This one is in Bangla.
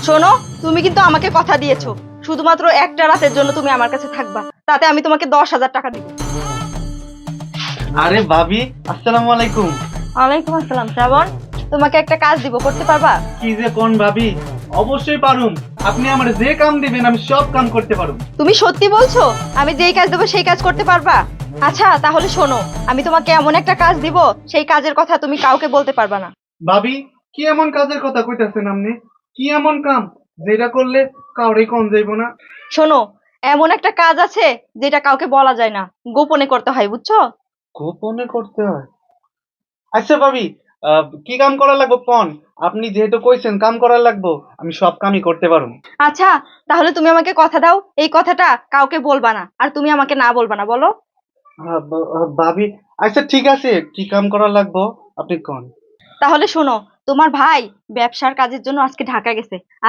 শোনো, তুমি কিন্তু আমাকে কথা দিয়েছো শুধুমাত্র একটা রাতের জন্য তুমি আমার কাছে থাকবা, তাতে আমি তোমাকে 10,000 টাকা দিব। আরে ভাবি, আসসালামু আলাইকুম। ওয়ালাইকুম আসসালাম। শ্রাবণ, তোমাকে একটা কাজ দিব, করতে পারবা? কি যে কোন ভাবি, অবশ্যই পারুম। আপনি আমার যে কাম দিবেন আমি সব কাম করতে পারুম। তুমি সত্যি বলছো? আমি যেই কাজ দেবো সেই কাজ করতে পারবা? আচ্ছা তাহলে শোনো, আমি তোমাকে এমন একটা কাজ দিব, সেই কাজের কথা তুমি কাউকে বলতে পারবা না। ভাবি, কি এমন কাজের কথা কইতাছেন আপনি? কি এমন কাম যেটা করলে কাউরে কোন যাইব না? শোনো, এমন একটা কাজ আছে যেটা কাউকে বলা যায় না, গোপনে করতে হয়, বুঝছো? গোপনে করতে হয়? আচ্ছা ভাবি, কি কাম করা লাগবে কোন? আপনি যেহেতু কইছেন কাম করা লাগবে, আমি সব কামই করতে পারুম। আচ্ছা তাহলে তুমি আমাকে কথা দাও, এই কথাটা কাউকে বলবা না, আর তুমি আমাকে না বলবা না, বলো। ভাবি, আচ্ছা ঠিক আছে, কি কাম করা লাগবে আপনি কোন। তাহলে শোনো, তোমার ভাই ব্যবসার কাজের জন্য আজকে ঢাকা গেছে।